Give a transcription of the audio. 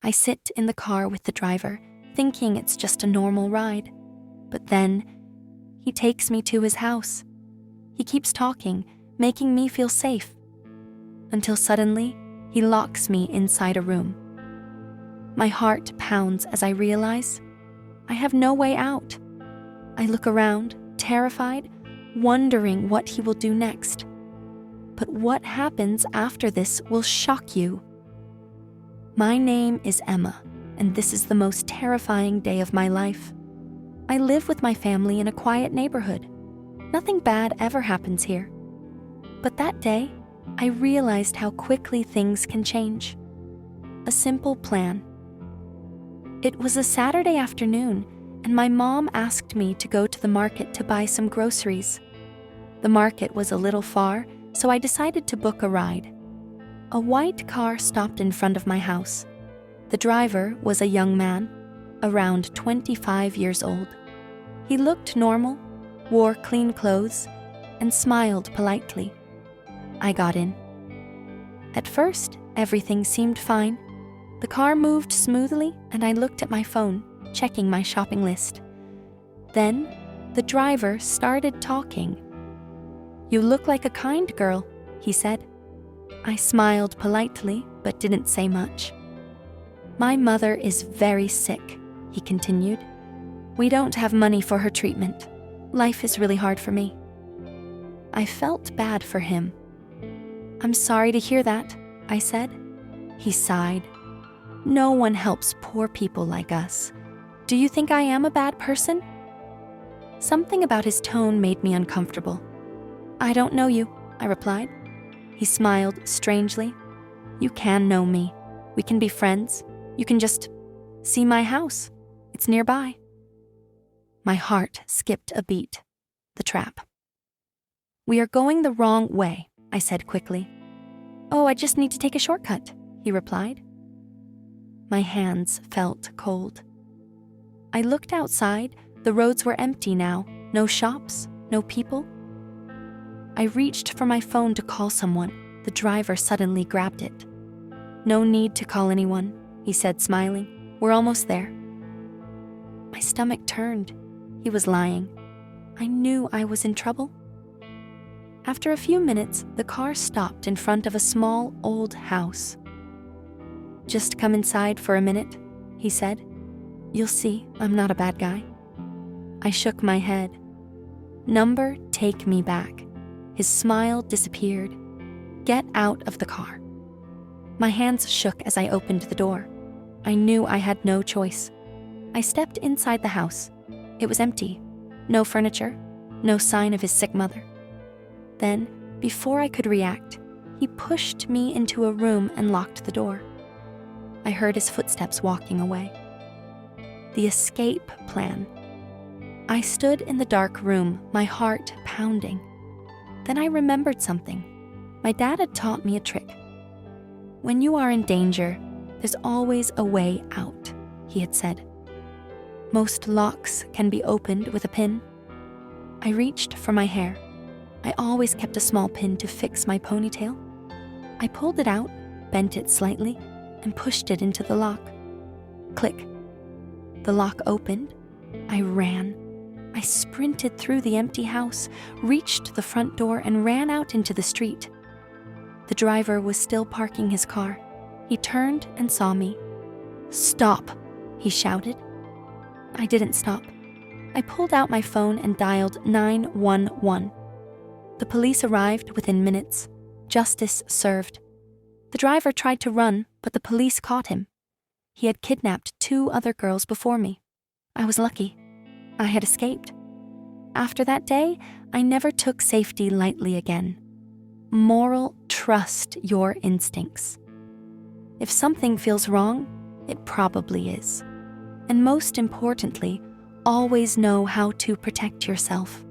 I sit in the car with the driver, thinking it's just a normal ride. But then, he takes me to his house. He keeps talking, making me feel safe. Until suddenly, he locks me inside a room. My heart pounds as I realize I have no way out. I look around, terrified, wondering what he will do next. But what happens after this will shock you. My name is Emma, and this is the most terrifying day of my life. I live with my family in a quiet neighborhood. Nothing bad ever happens here. But that day, I realized how quickly things can change. A simple plan. It was a Saturday afternoon, and my mom asked me to go to the market to buy some groceries. The market was a little far, so I decided to book a ride. A white car stopped in front of my house. The driver was a young man, around 25 years old. He looked normal, wore clean clothes, and smiled politely. I got in. At first, everything seemed fine. The car moved smoothly, and I looked at my phone, checking my shopping list. Then, the driver started talking. "You look like a kind girl," he said. I smiled politely, but didn't say much. "My mother is very sick," he continued. "We don't have money for her treatment. Life is really hard for me." I felt bad for him. "I'm sorry to hear that," I said. He sighed. "No one helps poor people like us. Do you think I am a bad person?" Something about his tone made me uncomfortable. "I don't know you," I replied. He smiled strangely. "You can know me. We can be friends. You can just see my house. It's nearby." My heart skipped a beat. The trap. "We are going the wrong way," I said quickly. "Oh, I just need to take a shortcut," he replied. My hands felt cold. I looked outside. The roads were empty now. No shops, no people. I reached for my phone to call someone. The driver suddenly grabbed it. "No need to call anyone," he said, smiling. "We're almost there." My stomach turned. He was lying. I knew I was in trouble. After a few minutes, the car stopped in front of a small, old house. "Just come inside for a minute," he said. "You'll see, I'm not a bad guy." I shook my head. "Number, take me back." His smile disappeared. "Get out of the car." My hands shook as I opened the door. I knew I had no choice. I stepped inside the house. It was empty. No furniture, no sign of his sick mother. Then, before I could react, he pushed me into a room and locked the door. I heard his footsteps walking away. The escape plan. I stood in the dark room, my heart pounding. Then I remembered something. My dad had taught me a trick. "When you are in danger, there's always a way out," he had said. "Most locks can be opened with a pin." I reached for my hair. I always kept a small pin to fix my ponytail. I pulled it out, bent it slightly, and pushed it into the lock. Click. The lock opened. I ran. I sprinted through the empty house, reached the front door, and ran out into the street. The driver was still parking his car. He turned and saw me. "Stop," he shouted. I didn't stop. I pulled out my phone and dialed 911. The police arrived within minutes. Justice served. The driver tried to run, but the police caught him. He had kidnapped 2 other girls before me. I was lucky. I had escaped. After that day, I never took safety lightly again. Moral: trust your instincts. If something feels wrong, it probably is. And most importantly, always know how to protect yourself.